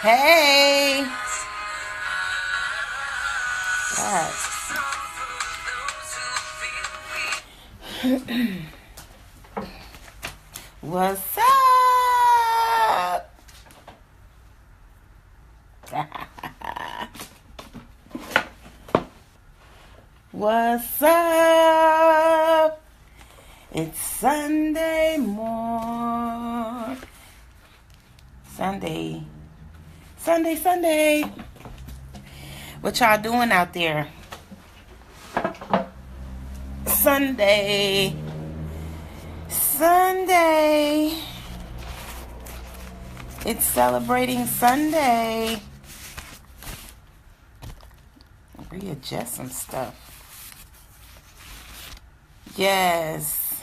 Hey. God. What's up? What's up? It's Sunday morning. Sunday. What y'all doing out there? Sunday. It's celebrating Sunday. Readjust some stuff. Yes.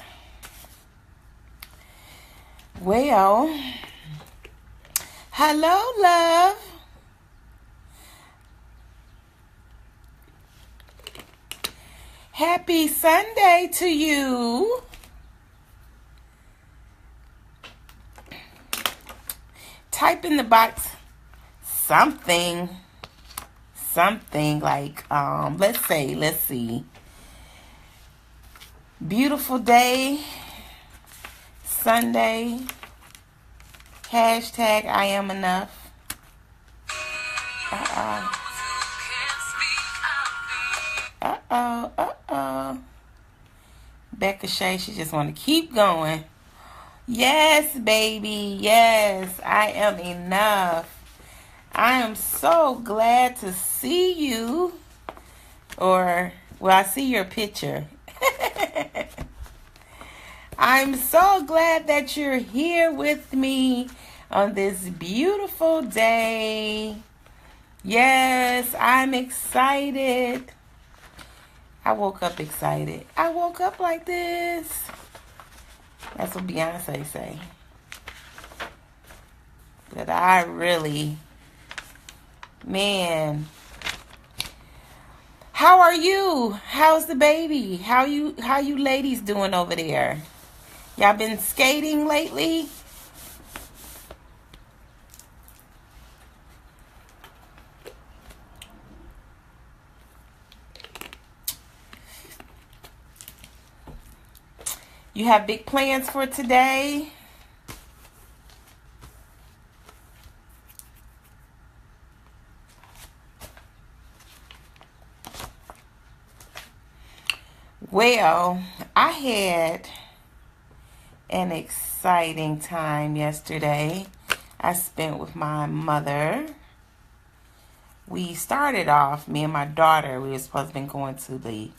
Well, hello, love. Happy Sunday to you. Type in the box something like, let's see. Beautiful day, Sunday, hashtag I am enough. Becca Shea, she just want to keep going. Yes, baby. Yes, I am enough. I am so glad to see you. I see your picture. I'm so glad that you're here with me on this beautiful day. Yes, I'm excited. I woke up excited. I woke up like this. That's what Beyonce say. But I really, man. How are you? How's the baby? How you ladies doing over there? Y'all been skating lately? You have big plans for today? Well, I had an exciting time yesterday. I spent with my mother. We started off, me and my daughter, we were supposed to be going to the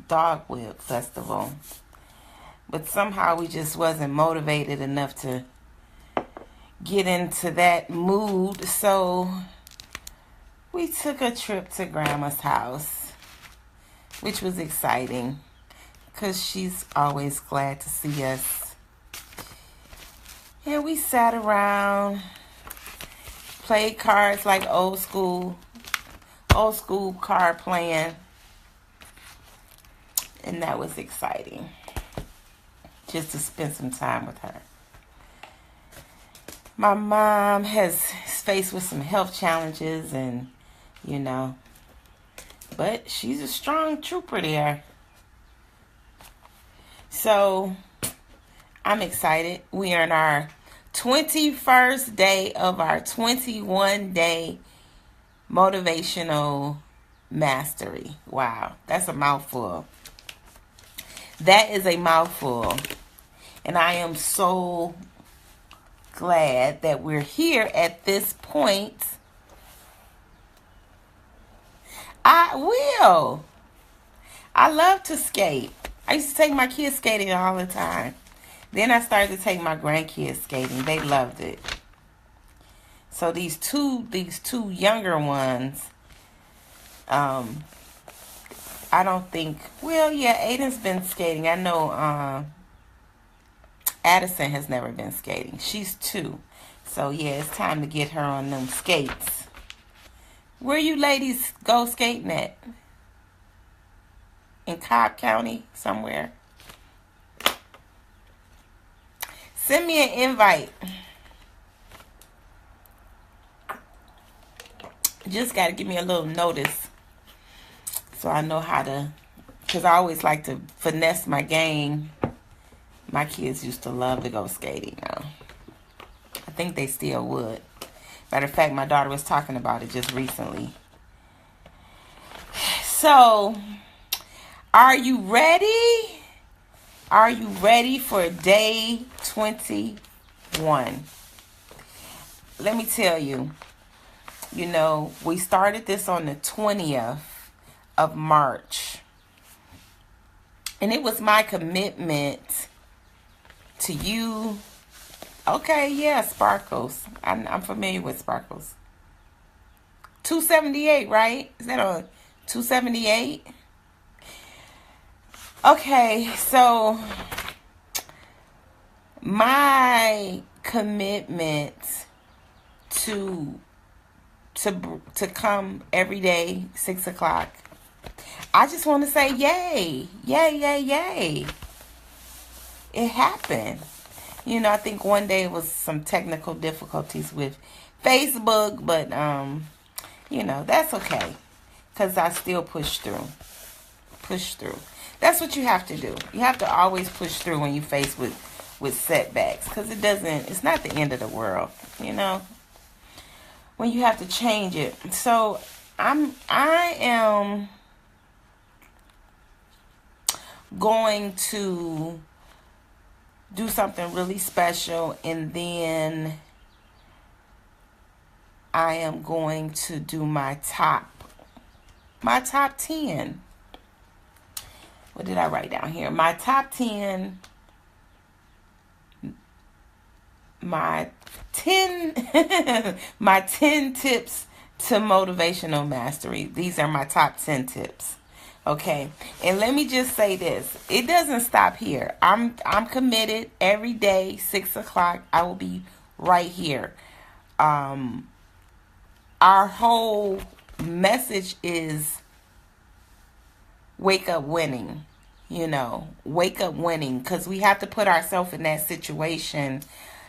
dog whip festival, but somehow we just wasn't motivated enough to get into that mood, so we took a trip to Grandma's house, which was exciting because she's always glad to see us. And we sat around, played cards like old school card playing. And that was exciting, just to spend some time with her. My mom is faced with some health challenges and, but she's a strong trooper there. So I'm excited. We are in our 21st day of our 21-day motivational mastery. Wow, that's a mouthful. That is a mouthful. And I am so glad that we're here at this point. I love to skate. I used to take my kids skating all the time. Then I started to take my grandkids skating. They loved it. So these two younger ones, I don't think, Aiden's been skating. I know Addison has never been skating. She's 2. So, it's time to get her on them skates. Where you ladies go skating at? In Cobb County, somewhere? Send me an invite. Just got to give me a little notice so I know how to, because I always like to finesse my game. My kids used to love to go skating now. I think they still would. Matter of fact, my daughter was talking about it just recently. So, are you ready? Are you ready for day 21? Let me tell you, we started this on the 20th of March. And it was my commitment to you. Okay, yeah, Sparkles. I'm familiar with Sparkles. 278, right? Is that on 278? Okay, so my commitment to come every day, 6 o'clock. I just want to say yay. Yay, yay, yay. It happened. I think one day it was some technical difficulties with Facebook, but, that's okay. Because I still push through. That's what you have to do. You have to always push through when you're faced with setbacks. Because it's not the end of the world, when you have to change it. So I am going to do something really special, and then I am going to do my top 10. What did I write down here? My top 10, my 10 my 10 tips to motivational mastery. These are my top 10 tips. Okay, and let me just say this. It doesn't stop here. I'm committed every day, 6 o'clock. I will be right here. Our whole message is wake up winning. Wake up winning, because we have to put ourselves in that situation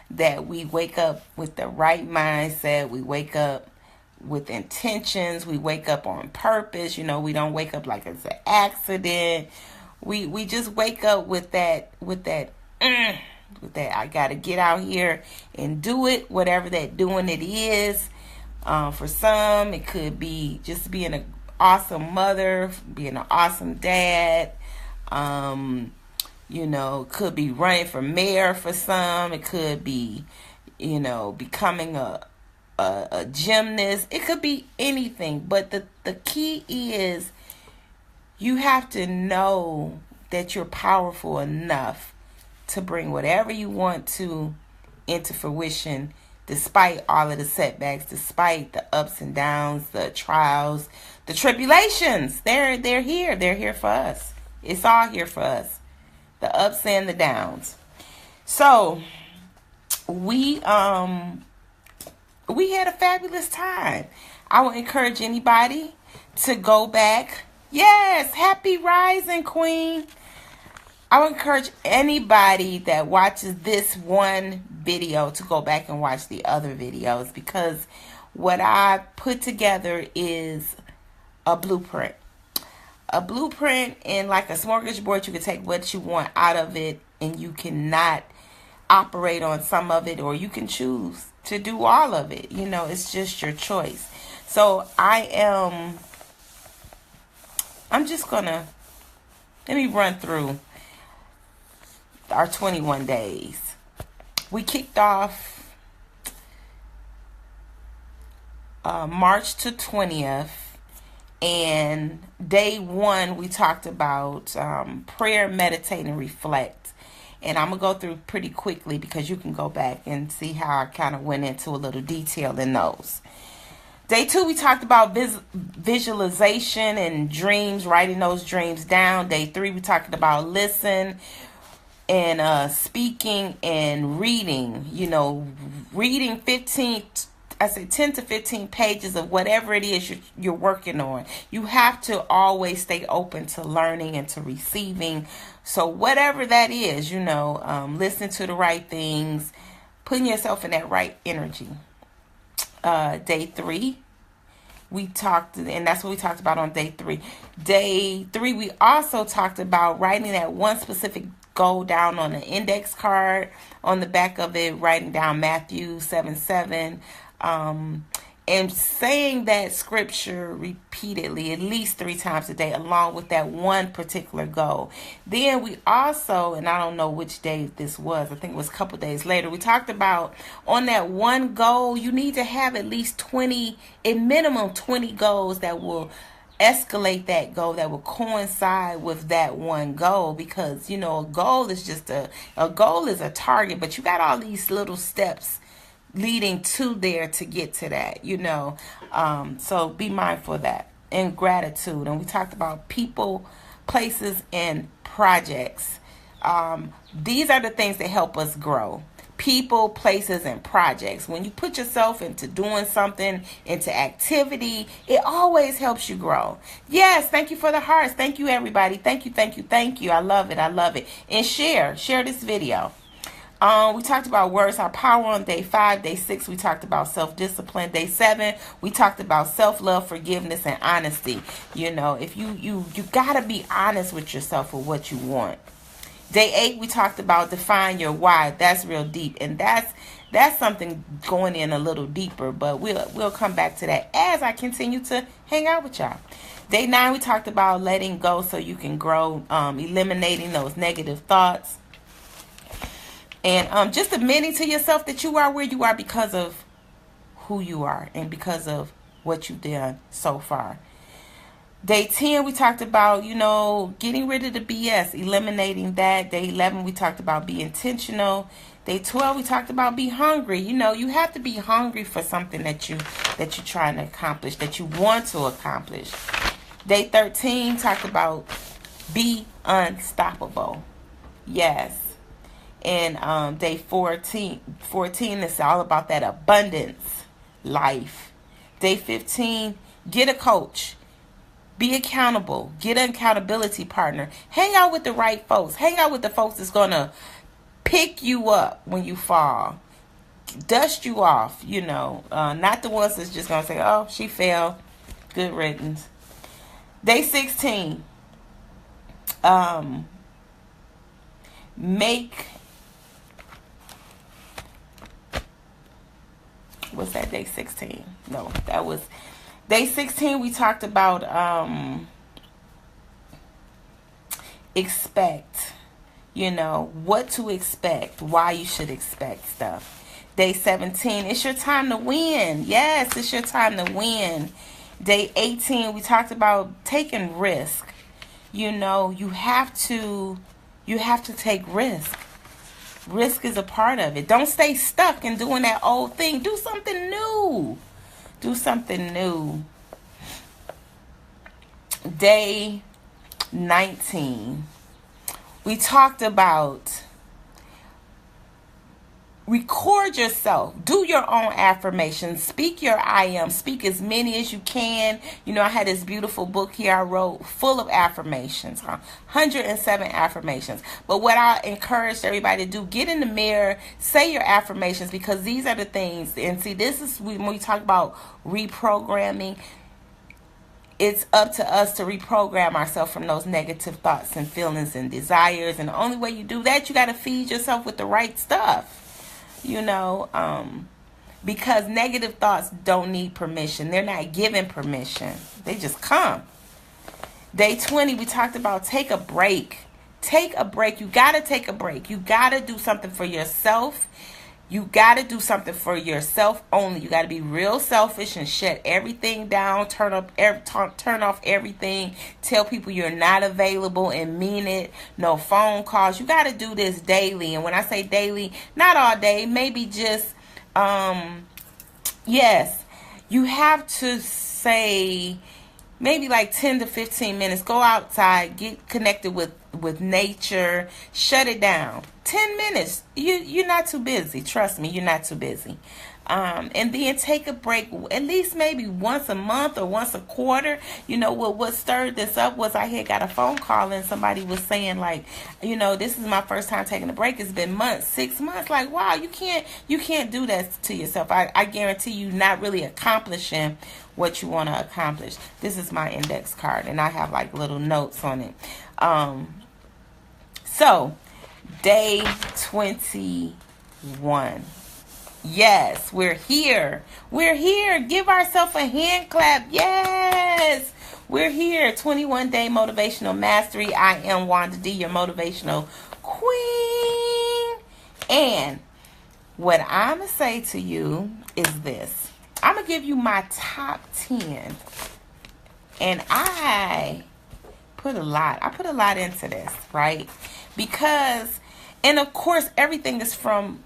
that we wake up with the right mindset. We wake up with intentions. We wake up on purpose. We don't wake up like it's an accident. We just wake up with that I gotta get out here and do it, whatever that doing it is. For some, it could be just being an awesome mother, being an awesome dad. Could be running for mayor for some. It could be, becoming a gymnast. It could be anything. But the key is you have to know that you're powerful enough to bring whatever you want to into fruition, despite all of the setbacks, despite the ups and downs, the trials, the tribulations. They're here. They're here for us. It's all here for us. The ups and the downs. So we had a fabulous time. I would encourage anybody to go back. Yes, happy rising, Queen. I would encourage anybody that watches this one video to go back and watch the other videos, because what I put together is a blueprint. A blueprint, and like a smorgasbord, you can take what you want out of it, and you cannot operate on some of it, or you can choose to do all of it. It's just your choice. So I'm just gonna, let me run through our 21 days. We kicked off March to 20th. And day 1, we talked about prayer, meditate, and reflect. And I'm going to go through pretty quickly, because you can go back and see how I kind of went into a little detail in those. Day 2, we talked about visualization and dreams, writing those dreams down. Day 3, we talked about listen and speaking and reading. Reading 10 to 15 pages of whatever it is you're working on. You have to always stay open to learning and to receiving. So whatever that is, listen to the right things, putting yourself in that right energy. Day 3, we talked, and that's what we talked about on day 3. Day 3, we also talked about writing that one specific goal down on an index card. On the back of it, writing down Matthew 7:7, and saying that scripture repeatedly, at least 3 times a day, along with that one particular goal. Then we also, and I don't know which day this was, I think it was a couple days later, we talked about on that one goal, you need to have at least 20, at minimum 20 goals that will escalate that goal, that will coincide with that one goal. Because a goal is just a goal is a target, but you got all these little steps leading to there to get to that, so be mindful of that. And gratitude, and we talked about people, places, and projects. These are the things that help us grow. People, places, and projects. When you put yourself into doing something, into activity, it always helps you grow. Yes, thank you for the hearts. Thank you, everybody. Thank you. I love it. And share this video. We talked about words are power on day 5. Day 6, we talked about self-discipline. Day 7, we talked about self-love, forgiveness, and honesty. If you gotta be honest with yourself with what you want. Day 8, we talked about define your why. That's real deep, and that's something going in a little deeper. But we'll come back to that as I continue to hang out with y'all. Day 9, we talked about letting go so you can grow, eliminating those negative thoughts. And just admitting to yourself that you are where you are because of who you are and because of what you've done so far. Day 10, we talked about, getting rid of the BS, eliminating that. Day 11, we talked about be intentional. Day 12, we talked about be hungry. You have to be hungry for something that you're trying to accomplish, that you want to accomplish. Day 13, talked about be unstoppable. Yes. And day 14 is all about that abundance life. Day 15, get a coach. Be accountable. Get an accountability partner. Hang out with the right folks. Hang out with the folks that's going to pick you up when you fall. Dust you off, not the ones that's just going to say, oh, she fell. Good riddance. Day 16, what's that, day 16? No, that was day 16. We talked about expect, what to expect, why you should expect stuff. Day 17, it's your time to win. Yes, it's your time to win. Day 18, we talked about taking risk. You have to take risk. Risk is a part of it. Don't stay stuck in doing that old thing. Do something new. Day 19, we talked about record yourself. Do your own affirmations. Speak your I am. Speak as many as you can. I had this beautiful book here I wrote full of affirmations, 107 affirmations. But what I encouraged everybody to do, get in the mirror, say your affirmations, because these are the things. And see, this is when we talk about reprogramming. It's up to us to reprogram ourselves from those negative thoughts and feelings and desires. And the only way you do that, you got to feed yourself with the right stuff. Because negative thoughts don't need permission. They're not given permission. They just come. Day 20, we talked about take a break. Take a break. You got to take a break. You got to do something for yourself. You got to do something for yourself only. You got to be real selfish and shut everything down. Turn off everything. Tell people you're not available and mean it. No phone calls. You got to do this daily. And when I say daily, not all day. Maybe just, yes. You have to say maybe like 10 to 15 minutes. Go outside. Get connected with nature. Shut it down. 10 minutes. You're not too busy. Trust me, you're not too busy. And then take a break at least maybe once a month or once a quarter. What stirred this up was I had got a phone call and somebody was saying like, this is my first time taking a break. It's been months, 6 months. Like, wow, you can't do that to yourself. I guarantee you not really accomplishing what you want to accomplish. This is my index card and I have like little notes on it. So day 21. Yes, we're here. We're here. Give ourselves a hand clap. Yes, we're here. 21-day motivational mastery. I am Wanda D, your motivational queen. And what I'm going to say to you is this. I'm going to give you my top 10. And I put a lot into this, right? Because, and of course, everything is from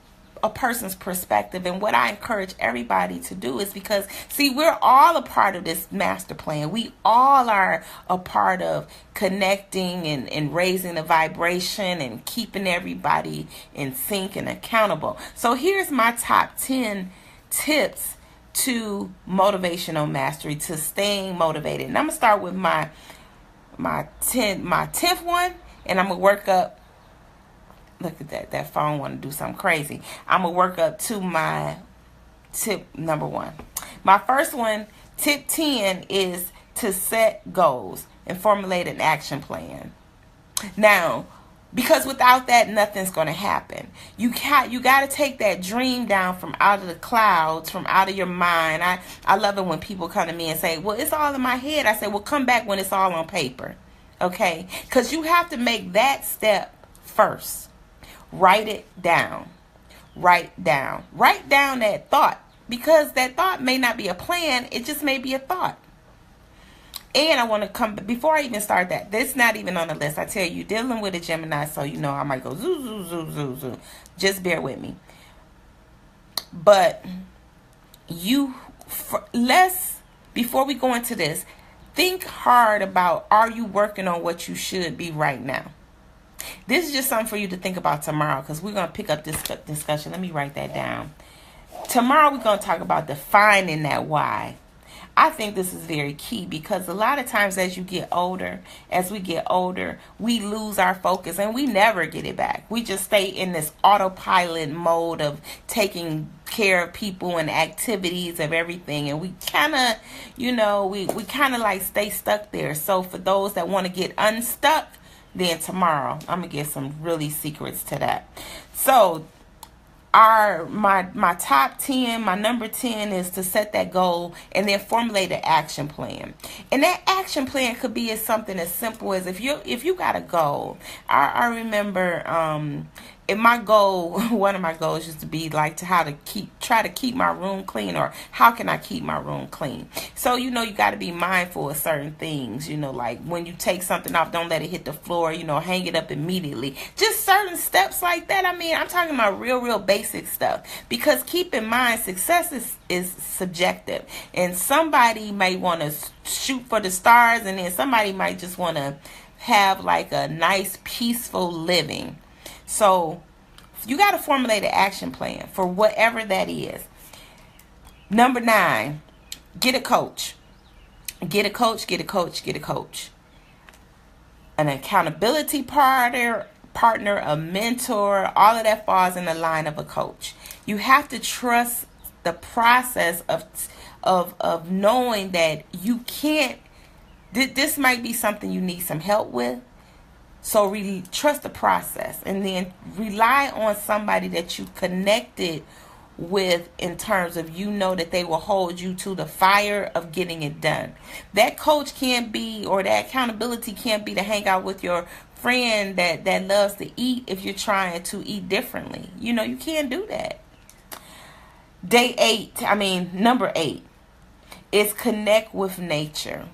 a person's perspective. And what I encourage everybody to do is because, see, we're all a part of this master plan. We all are a part of connecting and raising the vibration and keeping everybody in sync and accountable. So here's my top 10 tips to motivational mastery, to staying motivated. And I'm gonna start with my 10th one, and I'm gonna work up. Look at that phone want to do something crazy. I'm gonna work up to my tip number 1. My first one, tip 10, is to set goals and formulate an action plan. Now, because without that, nothing's going to happen. You got to take that dream down from out of the clouds, from out of your mind. I love it when people come to me and say, well, it's all in my head. I say, well, come back when it's all on paper. Okay? Because you have to make that step first. Write it down. Write down that thought. Because that thought may not be a plan. It just may be a thought. And I want to come, before I even start that, this not even on the list. I tell you, dealing with a Gemini, so I might go zoo, zoo, zoo, zoo, zoo. Just bear with me. But before we go into this, think hard about, are you working on what you should be right now? This is just something for you to think about tomorrow, because we're going to pick up this discussion. Let me write that down. Tomorrow we're going to talk about defining that why. I think this is very key, because a lot of times as we get older, we lose our focus and we never get it back. We just stay in this autopilot mode of taking care of people and activities of everything. And we kind of, we kind of like stay stuck there. So for those that want to get unstuck, then tomorrow I'm going to get some really secrets to that. So my top 10, my number 10 is to set that goal and then formulate an action plan. And that action plan could be something as simple as if you got a goal. I remember and my goal, one of my goals used to be like try to keep my room clean, or how can I keep my room clean? So, you got to be mindful of certain things, like when you take something off, don't let it hit the floor, hang it up immediately. Just certain steps like that. I mean, I'm talking about real basic stuff, because keep in mind, success is subjective, and somebody may want to shoot for the stars, and then somebody might just want to have like a nice peaceful living. So you got to formulate an action plan for whatever that is. Number 9, get a coach. Get a coach. An accountability partner, a mentor, all of that falls in the line of a coach. You have to trust the process of knowing that you can't, this might be something you need some help with. So really trust the process, and then rely on somebody that you connected with in terms of, that they will hold you to the fire of getting it done. That coach can't be, or that accountability can't be to hang out with your friend that loves to eat if you're trying to eat differently. You can't do that. Number 8 is connect with nature.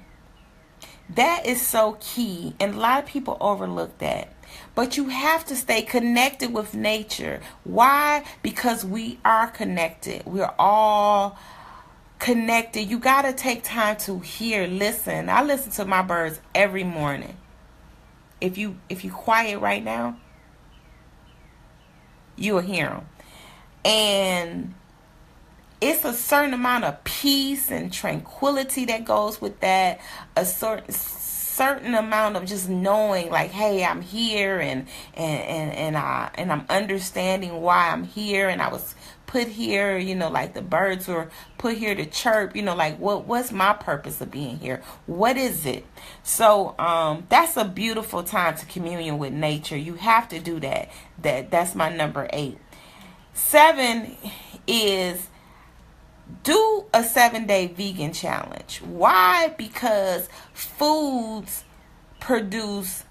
That is so key, and a lot of people overlook that. But you have to stay connected with nature. Why? Because we are connected. We're all connected. You got to take time to listen. I listen to my birds every morning. If you quiet right now, you will hear them. And it's a certain amount of peace and tranquility that goes with that. A certain amount of just knowing, like, hey, I'm here, and I'm understanding why I'm here, and I was put here, like the birds were put here to chirp, like what's my purpose of being here? What is it? So that's a beautiful time to communion with nature. You have to do that. That's my number 8. 7 is do a 7-day vegan challenge. Why? Because foods produce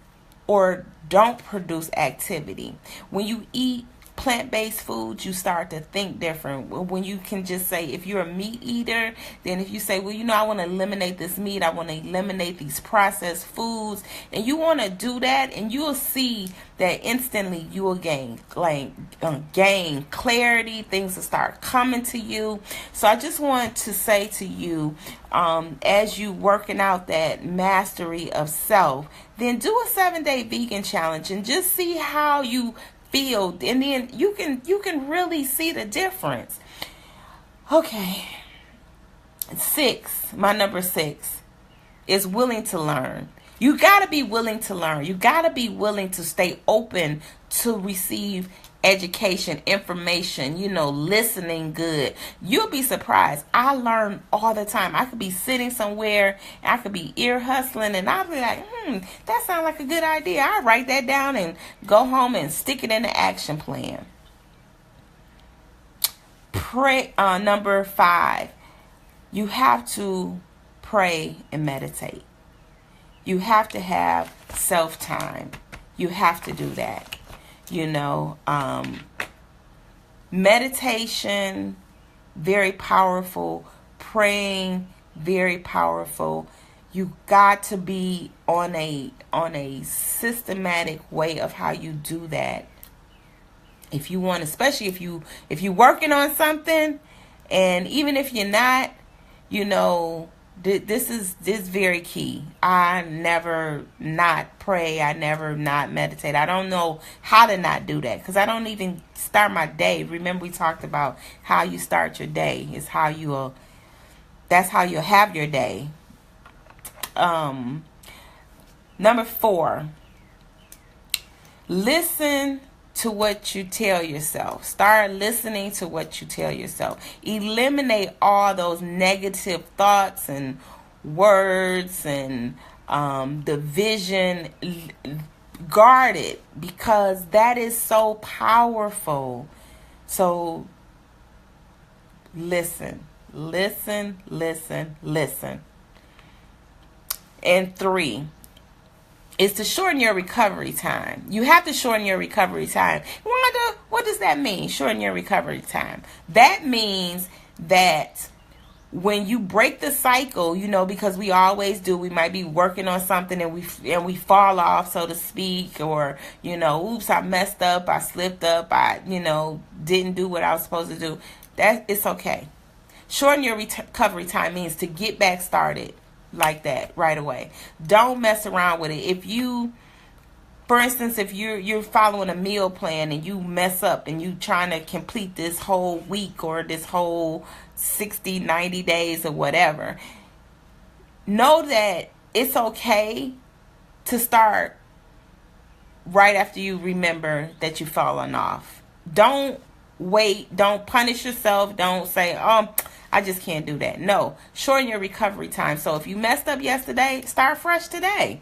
or don't produce activity. When you eat plant-based foods, you start to think different. When you can just say, if you're a meat eater, then if you say, well, I want to eliminate this meat, I want to eliminate these processed foods, and you want to do that, and you'll see that instantly you will gain clarity. Things will start coming to you. So I just want to say to you, as you working out that mastery of self, then do a 7-day vegan challenge and just see how you feel, and then you can really see the difference. Okay. 6, my number 6 is willing to learn. You got to be willing to learn. You got to be willing to stay open to receive education, information, listening good. You'll be surprised. I learn all the time. I could be sitting somewhere, and I could be ear hustling, and I'll be like, that sounds like a good idea. I'll write that down and go home and stick it in the action plan. Pray. Number 5, you have to pray and meditate. You have to have self-time. You have to do that. Meditation, very powerful. Praying, very powerful. You got to be on a systematic way of how you do that. If you want, especially if you're working on something, and even if you're not, this is very key. I never not pray. I never not meditate. I don't know how to not do that, because I don't even start my day. Remember, we talked about how you start your day is how you'll have your day. Number 4, listen to what you tell yourself. Start listening to what you tell yourself. Eliminate all those negative thoughts and words and the vision. Guard it, because that is so powerful. So listen. And 3 is to shorten your recovery time. You have to shorten your recovery time. Wanda, what does that mean, shorten your recovery time? That means that when you break the cycle, because we always do, we might be working on something and we fall off, so to speak, or, oops, I messed up, I slipped up, I, didn't do what I was supposed to do. That it's okay. Shorten your recovery time means to get back started like that right away. Don't mess around with it. If you, for instance, if you're following a meal plan and you mess up and you trying to complete this whole week or this whole 60, 90 days or whatever, know that it's okay to start right after you remember that you've fallen off. Don't wait. Don't punish yourself. Don't say, I just can't do that. No, shorten your recovery time. So if you messed up yesterday, start fresh today.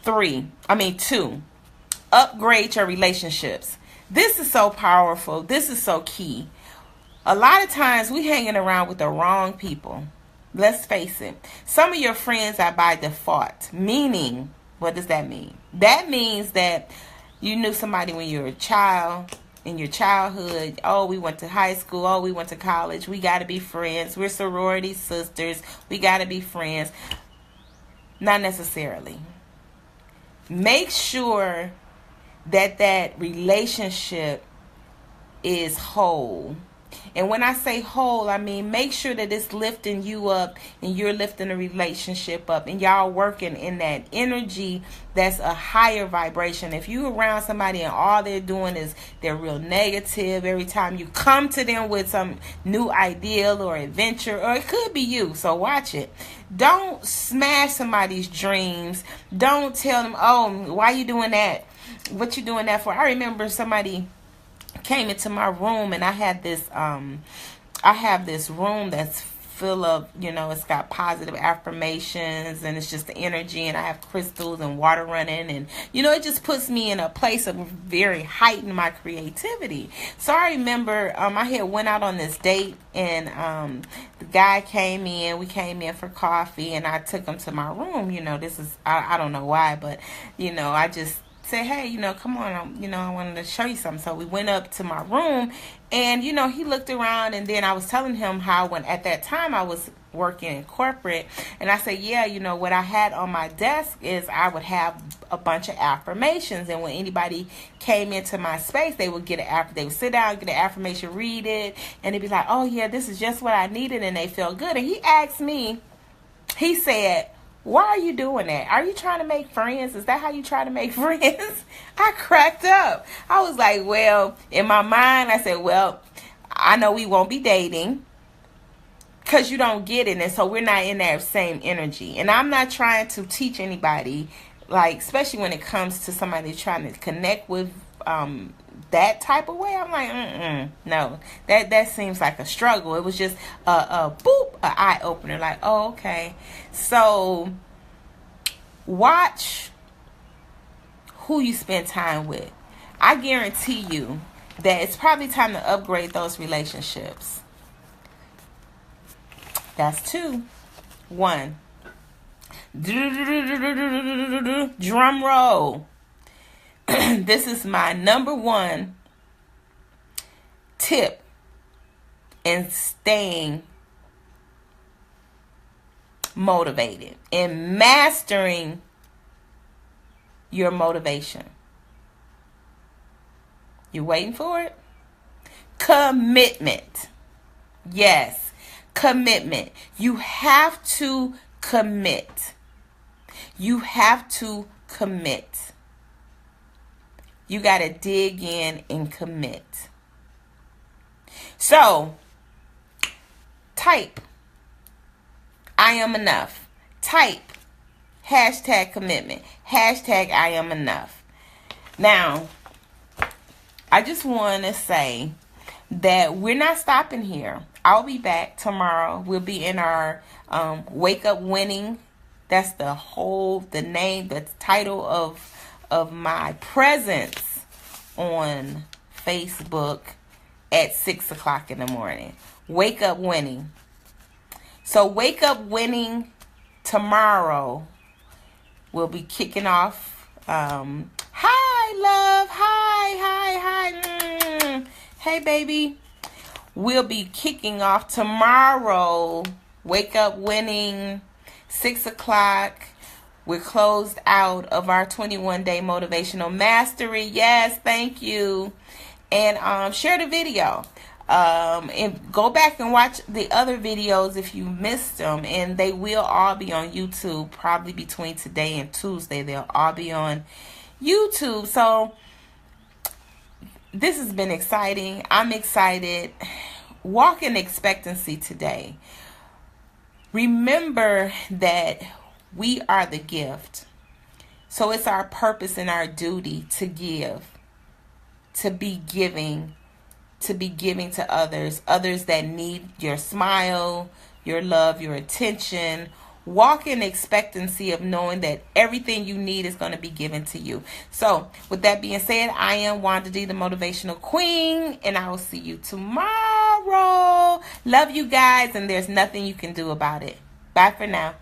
2, upgrade your relationships. This is so powerful. This is so key. A lot of times we hanging around with the wrong people. Let's face it. Some of your friends are by default. Meaning, what does that mean? That means that you knew somebody when you were a child. In your childhood, we went to high school, we went to college, we got to be friends, we're sorority sisters, we got to be friends. Not necessarily. Make sure that relationship is whole. And when I say whole, I mean make sure that it's lifting you up and you're lifting the relationship up and y'all working in that energy that's a higher vibration. If you around somebody and all they're doing is they're real negative, every time you come to them with some new ideal or adventure, or it could be you, so watch it. Don't smash somebody's dreams. Don't tell them, oh, why you doing that? What you doing that for? I remember somebody came into my room, and I have this room that's full of, it's got positive affirmations, and it's just the energy, and I have crystals and water running, and it just puts me in a place of very heightened my creativity. So I remember I had went out on this date, and the guy came in. We came in for coffee, and I took him to my room. This is I don't know why, but I just said, hey, come on, I wanted to show you something. So we went up to my room, and, he looked around, and then I was telling him how when at that time I was working in corporate, and I said, yeah, what I had on my desk is I would have a bunch of affirmations, and when anybody came into my space, they would they would sit down, get an affirmation, read it, and they'd be like, oh yeah, this is just what I needed, and they felt good. And he asked me, he said, why are you doing that? Are you trying to make friends? Is that how you try to make friends? I cracked up. I was like, well, in my mind, I said, well, I know we won't be dating because you don't get it. And so we're not in that same energy. And I'm not trying to teach anybody, like, especially when it comes to somebody trying to connect with that type of way. I'm like, no, that seems like a struggle. It was just a eye opener, like, oh, okay. So watch who you spend time with. I guarantee you that it's probably time to upgrade those relationships. That's 2. 1. Drum roll. This is my number 1 tip in staying motivated and mastering your motivation. You waiting for it? Commitment. Yes, commitment. You have to commit. You have to commit. You got to dig in and commit. So, type, I am enough. Type, #commitment. #I am enough. Now, I just want to say that we're not stopping here. I'll be back tomorrow. We'll be in our Wake Up Winning. That's the name, the title of my presence on Facebook at 6 o'clock in the morning. Wake Up Winning. So Wake Up Winning tomorrow will be kicking off. Hi, love. Hi. Hey, baby. We'll be kicking off tomorrow. Wake Up Winning, 6 o'clock. We're closed out of our 21-day motivational mastery. Yes, thank you. And share the video. And go back and watch the other videos if you missed them. And they will all be on YouTube probably between today and Tuesday. They'll all be on YouTube. So this has been exciting. I'm excited. Walk in expectancy today. Remember that we are the gift. So it's our purpose and our duty to give, to be giving to others that need your smile, your love, your attention. Walk in expectancy of knowing that everything you need is going to be given to you. So with that being said, I am Wanda D, the Motivational Queen, and I will see you tomorrow. Love you guys, and there's nothing you can do about it. Bye for now.